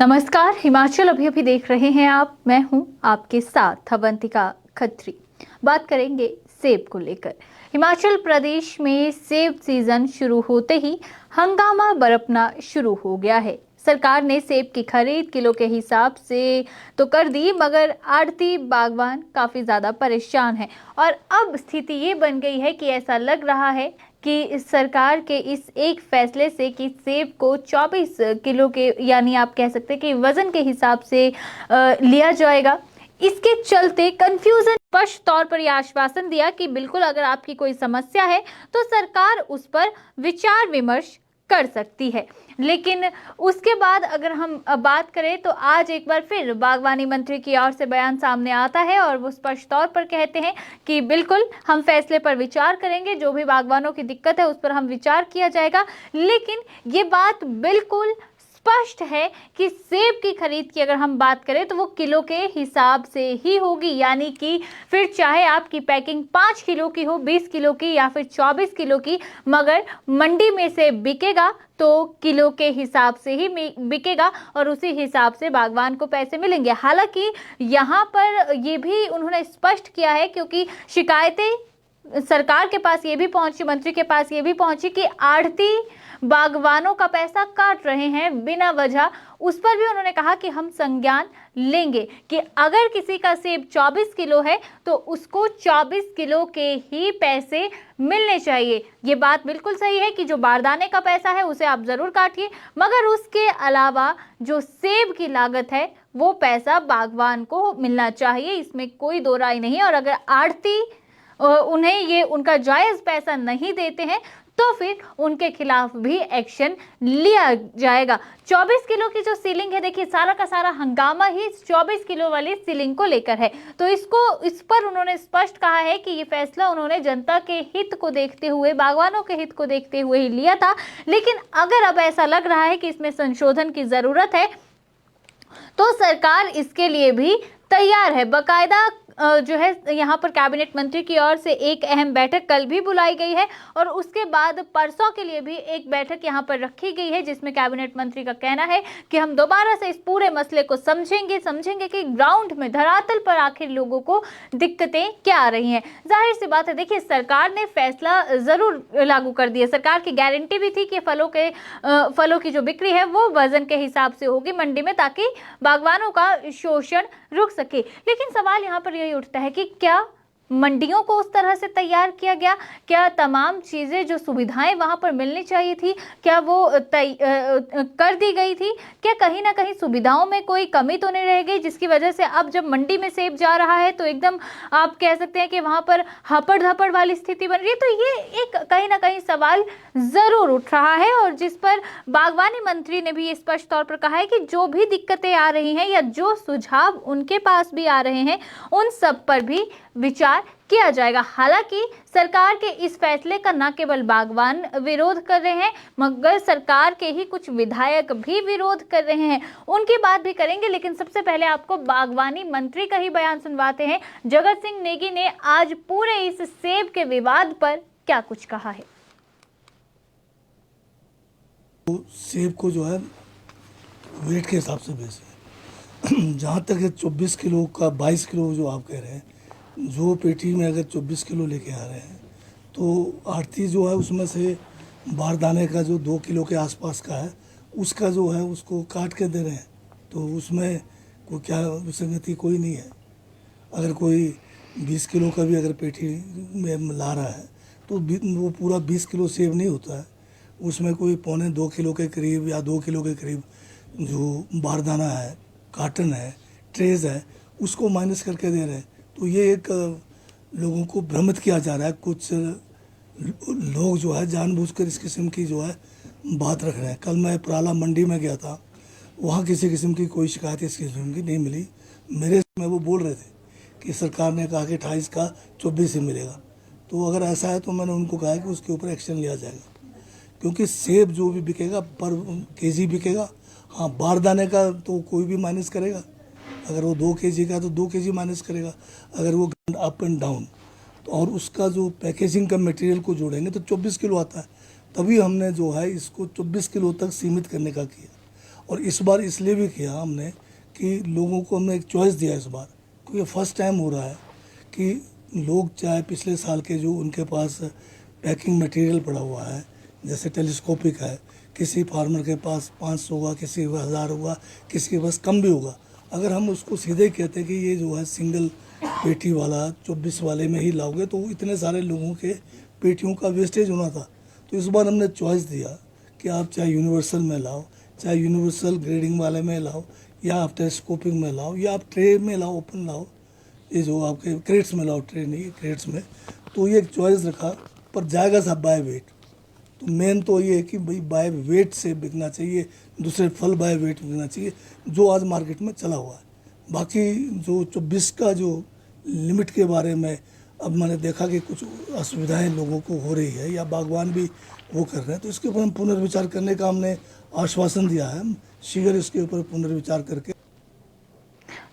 नमस्कार, हिमाचल अभी अभी देख रहे हैं आप। मैं हूं आपके साथ अवंतिका खत्री। बात करेंगे सेब को लेकर। हिमाचल प्रदेश में सेब सीजन शुरू होते ही हंगामा बरपना शुरू हो गया है। सरकार ने सेब की खरीद किलो के हिसाब से तो कर दी, मगर आढ़ती बागवान काफी ज्यादा परेशान है। और अब स्थिति ये बन गई है कि ऐसा लग रहा है कि इस सरकार के इस एक फैसले से कि सेब को 24 किलो के, यानी आप कह सकते हैं कि वजन के हिसाब से लिया जाएगा। इसके चलते कंफ्यूजन स्पष्ट तौर पर यह आश्वासन दिया कि बिल्कुल अगर आपकी कोई समस्या है तो सरकार उस पर विचार विमर्श कर सकती है। लेकिन उसके बाद अगर हम बात करें तो आज एक बार फिर बागवानी मंत्री की ओर से बयान सामने आता है और वो स्पष्ट तौर पर कहते हैं कि बिल्कुल हम फैसले पर विचार करेंगे, जो भी बागवानों की दिक्कत है उस पर हम विचार किया जाएगा। लेकिन ये बात बिल्कुल स्पष्ट है कि सेब की खरीद की अगर हम बात करें तो वो किलो के हिसाब से ही होगी, यानी कि फिर चाहे आपकी पैकिंग 5 किलो की हो, 20 किलो की या फिर 24 किलो की, मगर मंडी में से बिकेगा तो किलो के हिसाब से ही बिकेगा और उसी हिसाब से बागवान को पैसे मिलेंगे। हालांकि यहाँ पर ये भी उन्होंने स्पष्ट किया है, क्योंकि शिकायतें सरकार के पास ये भी पहुंची, मंत्री के पास ये भी पहुंची कि आढ़ती बागवानों का पैसा काट रहे हैं बिना वजह। उस पर भी उन्होंने कहा कि हम संज्ञान लेंगे कि अगर किसी का सेब 24 किलो है तो उसको 24 किलो के ही पैसे मिलने चाहिए। ये बात बिल्कुल सही है कि जो बारदाने का पैसा है उसे आप जरूर काटिए, मगर उसके अलावा जो सेब की लागत है वो पैसा बागवान को मिलना चाहिए, इसमें कोई दो राय नहीं है। और अगर आढ़ती उन्हें ये उनका जायज पैसा नहीं देते हैं तो फिर उनके खिलाफ भी एक्शन लिया जाएगा। 24 किलो की जो सीलिंग है, देखिए सारा का सारा हंगामा ही 24 किलो वाली सीलिंग को लेकर है। तो इस पर उन्होंने स्पष्ट कहा है कि ये फैसला उन्होंने जनता के हित को देखते हुए, बागवानों के हित को देखते हुए ही लिया था। लेकिन अगर अब ऐसा लग रहा है कि इसमें संशोधन की जरूरत है तो सरकार इसके लिए भी तैयार है। बकायदा जो है यहाँ पर कैबिनेट मंत्री की ओर से एक अहम बैठक कल भी बुलाई गई है और उसके बाद परसों के लिए भी एक बैठक यहाँ पर रखी गई है, जिसमें कैबिनेट मंत्री का कहना है कि हम दोबारा से इस पूरे मसले को समझेंगे कि ग्राउंड में, धरातल पर आखिर लोगों को दिक्कतें क्या आ रही हैं। जाहिर सी बात है, देखिए सरकार ने फैसला जरूर लागू कर दिया। सरकार की गारंटी भी थी कि फलों की जो बिक्री है वो वजन के हिसाब से होगी मंडी में, ताकि बागवानों का शोषण रुक सके। लेकिन सवाल यहाँ पर यही उठता है कि क्या मंडियों को उस तरह से तैयार किया गया? क्या तमाम चीजें, जो सुविधाएं वहां पर मिलनी चाहिए थी, क्या वो कर दी गई थी? क्या कहीं ना कहीं सुविधाओं में कोई कमी तो नहीं रह गई, जिसकी वजह से अब जब मंडी में सेब जा रहा है तो एकदम आप कह सकते हैं कि वहां पर हपड़ धपड़ वाली स्थिति बन रही है? तो ये एक कहीं ना कहीं सवाल जरूर उठ रहा है और जिस पर बागवानी मंत्री ने भी ये स्पष्ट तौर पर कहा है कि जो भी दिक्कतें आ रही हैं या जो सुझाव उनके पास भी आ रहे हैं उन सब पर भी विचार किया जाएगा। हालांकि सरकार के इस फैसले का न केवल बागवान विरोध कर रहे हैं, मगर सरकार के ही कुछ विधायक भी विरोध कर रहे हैं। उनकी बात भी करेंगे, लेकिन सबसे पहले आपको बागवानी मंत्री का ही बयान सुनवाते हैं। जगत सिंह नेगी ने आज पूरे इस सेब के विवाद पर क्या कुछ कहा है। तो सेब को जो है वेट के हिसाब से बेचे। जहाँ तक है 24 किलो का 22 किलो जो आप कह रहे हैं, जो पेटी में अगर 24 किलो लेके आ रहे हैं तो आढ़ती जो है उसमें से बारदाने का जो 2 किलो के आसपास का है उसका जो है उसको काट के दे रहे हैं। तो उसमें कोई क्या विसंगति कोई नहीं है। अगर कोई 20 किलो का भी अगर पेटी में ला रहा है तो वो पूरा 20 किलो सेब नहीं होता है, उसमें कोई 1.25 किलो के करीब या 2 किलो के करीब जो बारदाना है, कार्टन है, ट्रेज है, उसको माइनस करके दे रहे हैं। तो ये एक लोगों को भ्रमित किया जा रहा है। कुछ लोग जो है जानबूझकर इस किस्म की जो है बात रख रहे हैं। कल मैं पराला मंडी में गया था, वहाँ किसी किस्म की कोई शिकायत इस किस्म की नहीं मिली। मेरे में वो बोल रहे थे कि सरकार ने कहा कि 28 का 24 ही मिलेगा। तो अगर ऐसा है तो मैंने उनको कहा कि उसके ऊपर एक्शन लिया जाएगा, क्योंकि सेब जो भी बिकेगा पर केजी बिकेगा। हाँ, बारदाने का तो कोई भी माइनस करेगा, अगर वो 2 केजी का तो 2 केजी माइनस करेगा, अगर वो अप एंड डाउन तो, और उसका जो पैकेजिंग का मटेरियल को जोड़ेंगे तो 24 किलो आता है। तभी हमने जो है इसको 24 किलो तक सीमित करने का किया। और इस बार इसलिए भी किया हमने कि लोगों को हमने एक चॉइस दिया इस बार, क्योंकि फर्स्ट टाइम हो रहा है कि लोग चाहे पिछले साल के जो उनके पास पैकिंग मटेरियल पड़ा हुआ है, जैसे टेलीस्कोपिक है, किसी फार्मर के पास 500 होगा, किसी के पास 1000 होगा, किसी के पास कम भी होगा। अगर हम उसको सीधे कहते कि ये जो है सिंगल पेटी वाला 24 वाले में ही लाओगे तो इतने सारे लोगों के पेटियों का वेस्टेज होना था। तो इस बार हमने चॉइस दिया कि आप चाहे यूनिवर्सल में लाओ, चाहे यूनिवर्सल ग्रेडिंग वाले में लाओ, या आप टेलीस्कोपिक में लाओ, या आप ट्रे में लाओ, ओपन लाओ, ये जो आपके क्रेट्स में लाओ, ट्रे नहीं क्रेट्स में। तो ये एक चॉइस रखा, पर जाएगा सब बाय वेट। तो मेन तो ये है कि भाई बाय वेट से बिकना चाहिए, दूसरे फल बाय वेट बिकना चाहिए, जो आज मार्केट में चला हुआ है। बाकी जो 24 का जो लिमिट के बारे में अब मैंने देखा कि कुछ असुविधाएं लोगों को हो रही है, या बागवान भी वो कर रहे हैं, तो इसके ऊपर हम पुनर्विचार करने का हमने आश्वासन दिया है। हम शीघ्र इसके ऊपर पुनर्विचार करके।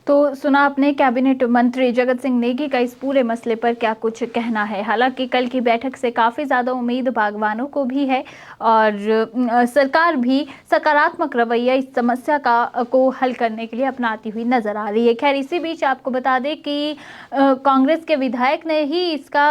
तो सुना आपने कैबिनेट मंत्री जगत सिंह नेगी का इस पूरे मसले पर क्या कुछ कहना है। हालांकि कल की बैठक से काफ़ी ज़्यादा उम्मीद बागवानों को भी है और सरकार भी सकारात्मक रवैया इस समस्या को हल करने के लिए अपनाती हुई नजर आ रही है। खैर, इसी बीच आपको बता दें कि कांग्रेस के विधायक ने ही इसका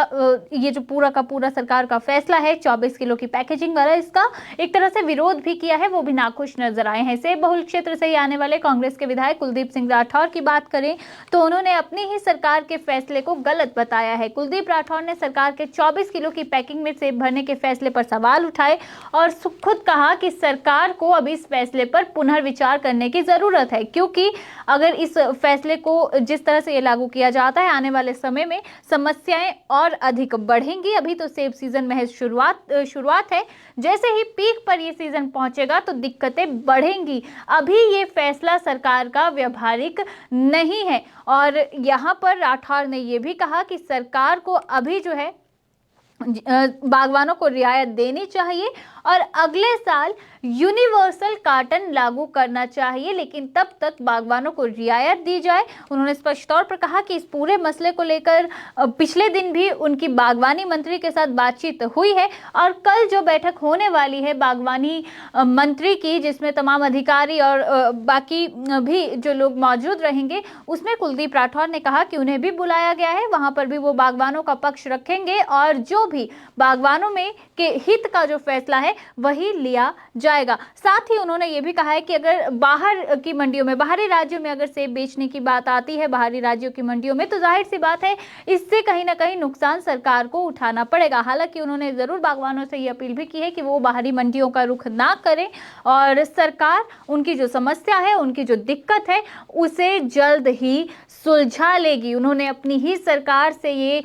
ये जो पूरा का पूरा सरकार का फैसला है 24 किलो की पैकेजिंग वाला, इसका एक तरह से विरोध भी किया है। वो भी नाखुश नजर आए हैं। सेब बहुल क्षेत्र से ही आने वाले कांग्रेस के विधायक कुलदीप सिंह राठौर की बात करें तो उन्होंने अपनी ही सरकार के फैसले को गलत बताया है। कुलदीप राठौर ने सरकार के 24 किलो की पैकिंग में सेब भरने के फैसले पर सवाल उठाए और खुद कहा कि सरकार को अब इस फैसले पर पुनर्विचार करने की जरूरत है, क्योंकि अगर इस फैसले को जिस तरह से ये लागू किया जाता है आने वाले समय में समस्याएं और अधिक बढ़ेंगी। अभी तो सेब सीजन महज शुरुआत है, जैसे ही पीक पर ये सीजन पहुंचेगा तो दिक्कतें बढ़ेंगी। अभी ये फैसला सरकार का व्यवहारिक नहीं है। और यहां पर राठौर ने यह भी कहा कि सरकार को अभी जो है बागवानों को रियायत देनी चाहिए और अगले साल यूनिवर्सल कार्टन लागू करना चाहिए, लेकिन तब तक बागवानों को रियायत दी जाए। उन्होंने स्पष्ट तौर पर कहा कि इस पूरे मसले को लेकर पिछले दिन भी उनकी बागवानी मंत्री के साथ बातचीत हुई है और कल जो बैठक होने वाली है बागवानी मंत्री की, जिसमें तमाम अधिकारी और बाकी भी जो लोग मौजूद रहेंगे, उसमें कुलदीप राठौर ने कहा कि उन्हें भी बुलाया गया है। वहां पर भी वो बागवानों का पक्ष रखेंगे और जो भी बागवानों में के हित का जो फैसला है वही लिया जाएगा। साथ ही उन्होंने ये भी कहा है कि अगर बाहर की मंडियों में, बाहरी राज्यों में अगर सेब बेचने की बात आती है, बाहरी राज्यों की मंडियों में, तो जाहिर सी बात है इससे कहीं ना कहीं नुकसान सरकार को उठाना पड़ेगा। हालांकि उन्होंने जरूर बागवानों से ये अपील भी की है कि वो बाहरी मंडियों का रुख ना करें और सरकार उनकी जो समस्या है, उनकी जो दिक्कत है, उसे जल्द ही सुलझा लेगी। उन्होंने अपनी ही सरकार से ये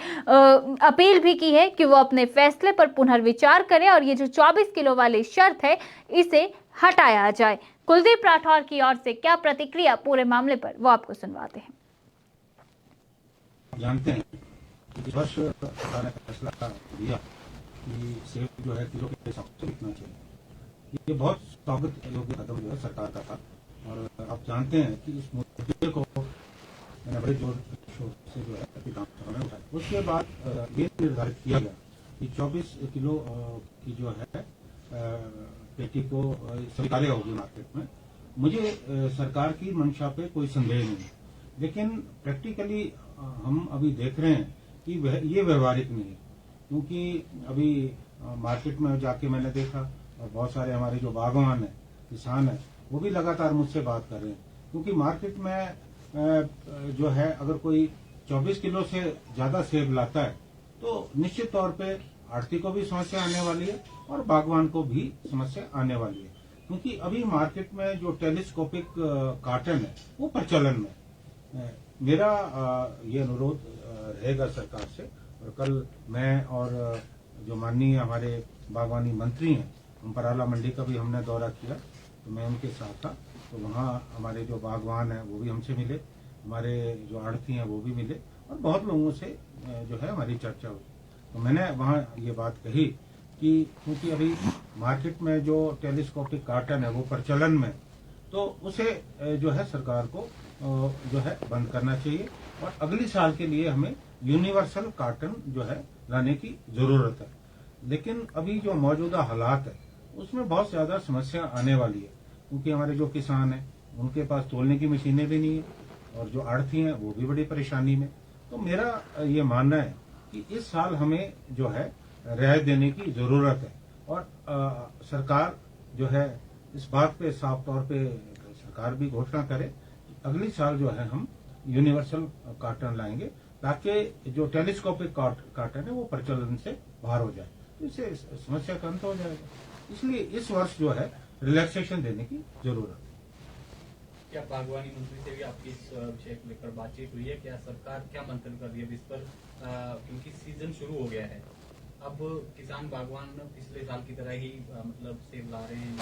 अपील भी की है कि वो अपने फैसले पर पुनर्विचार करे और ये जो 24 किलो वाली शर्त है इसे हटाया जाए। कुलदीप राठौर की ओर से क्या प्रतिक्रिया पूरे मामले पर, वो आपको सुनवाते हैं। जानते हैं कि वर्ष सरकार ने फैसला दिया कि सेब जो है किलो के हिसाब से बिकना चाहिए। ये बहुत स्वागत योग्य कदम जो है सरकार का था और आप जानते हैं कि इस मुद्दे को मैंने बड़े जोर शोर से जो है विधानसभा में उठाया। उसके बाद ये निर्धारित किया गया कि 24 किलो की जो है पेटी को स्वीकार्य होगी मार्केट में। मुझे सरकार की मंशा पे कोई संदेह नहीं है, लेकिन प्रैक्टिकली हम अभी देख रहे हैं कि ये व्यवहारिक नहीं है, क्योंकि अभी मार्केट में जाके मैंने देखा और बहुत सारे हमारे जो बागवान है, किसान है, वो भी लगातार मुझसे बात कर रहे हैं, क्योंकि मार्केट में जो है अगर कोई 24 किलो से ज्यादा सेब लाता है तो निश्चित तौर पे आढ़ती को भी समस्या आने वाली है और बागवान को भी समस्या आने वाली है, क्योंकि अभी मार्केट में जो टेलीस्कोपिक कार्टन है वो प्रचलन में। मेरा ये अनुरोध रहेगा सरकार से, और कल मैं और जो माननीय हमारे बागवानी मंत्री हैं, पराला मंडी का भी हमने दौरा किया, तो मैं उनके साथ था। तो वहाँ हमारे जो बागवान हैं वो भी हमसे मिले, हमारे जो आढ़ती हैं वो भी मिले और बहुत लोगों से जो है हमारी चर्चा हुई। तो मैंने वहाँ ये बात कही कि क्योंकि अभी मार्केट में जो टेलीस्कोपिक कार्टन है वो प्रचलन में, तो उसे जो है सरकार को जो है बंद करना चाहिए और अगली साल के लिए हमें यूनिवर्सल कार्टन जो है लाने की जरूरत है। लेकिन अभी जो मौजूदा हालात है उसमें बहुत ज्यादा समस्या आने वाली है, क्योंकि हमारे जो किसान हैं उनके पास तोलने की मशीनें भी नहीं है और जो आड़ती हैं वो भी बड़ी परेशानी में। तो मेरा ये मानना है कि इस साल हमें जो है रियायत देने की जरूरत है और सरकार जो है इस बात पे साफ तौर पे सरकार भी घोषणा करे कि अगली साल जो है हम यूनिवर्सल कार्टन लाएंगे ताकि जो टेलीस्कोपिक कार्टन है वो प्रचलन से बाहर हो जाए, तो इससे समस्या का अंत हो जाएगा। इसलिए इस वर्ष जो है रिलैक्सेशन देने की जरूरत है। क्या बागवानी मंत्री से भी आपकी इस विषय को लेकर बातचीत हुई है? क्या सरकार क्या मंथन कर रही है इस पर, क्योंकि सीजन शुरू हो गया है, अब किसान बागवान पिछले साल की तरह ही मतलब सेब ला रहे हैं,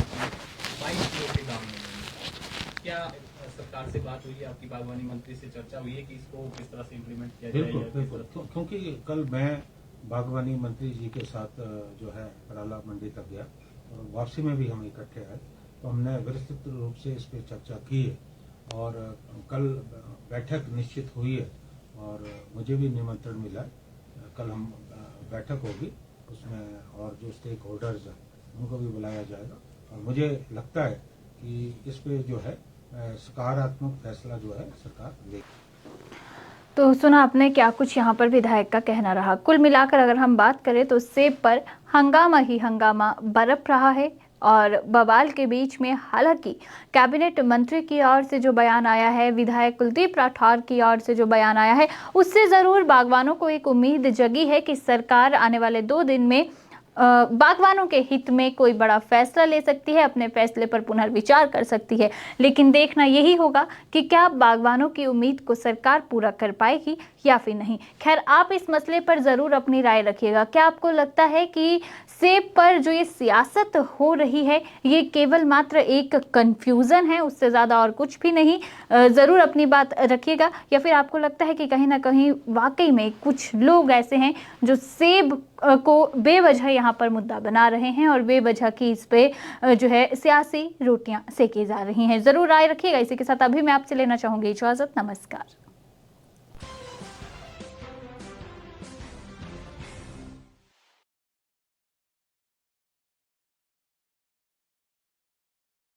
22 किलो के दाम में। क्या सरकार से बात हुई है आपकी, बागवानी मंत्री से चर्चा हुई है कि इसको किस तरह से इम्प्लीमेंट किया जाए? बिल्कुल, क्योंकि कल मैं बागवानी मंत्री जी के साथ जो है पराला मंडी तक गया और वापसी में भी हम इकट्ठे आए, तो हमने विस्तृत रूप से इस पर चर्चा की है और कल बैठक निश्चित हुई है और मुझे भी निमंत्रण मिला है। कल हम बैठक होगी, उसमें और जो स्टेक होल्डर्स हैं उनको भी बुलाया जाएगा और मुझे लगता है कि इस पे जो है सकारात्मक फैसला जो है सरकार लेगी। तो सुना आपने क्या कुछ यहाँ पर विधायक का कहना रहा। कुल मिलाकर अगर हम बात करें तो सेब पर हंगामा ही हंगामा बरप रहा है और बवाल के बीच में हालांकि कैबिनेट मंत्री की ओर से जो बयान आया है, विधायक कुलदीप राठौर की ओर से जो बयान आया है, उससे ज़रूर बागवानों को एक उम्मीद जगी है कि सरकार आने वाले 2 दिन में बागवानों के हित में कोई बड़ा फैसला ले सकती है, अपने फैसले पर पुनर्विचार कर सकती है। लेकिन देखना यही होगा कि क्या बागवानों की उम्मीद को सरकार पूरा कर पाएगी या फिर नहीं। खैर, आप इस मसले पर ज़रूर अपनी राय रखिएगा। क्या आपको लगता है कि सेब पर जो ये सियासत हो रही है ये केवल मात्र एक कन्फ्यूज़न है, उससे ज़्यादा और कुछ भी नहीं? ज़रूर अपनी बात रखिएगा। या फिर आपको लगता है कि कहीं ना कहीं वाकई में कुछ लोग ऐसे हैं जो सेब को बेवजह यहाँ पर मुद्दा बना रहे हैं और बेवजह की इस पे जो है सियासी रोटियां सेकी जा रही हैं? ज़रूर राय रखिएगा। इसी के साथ अभी मैं आपसे लेना चाहूँगी इजाज़त। नमस्कार।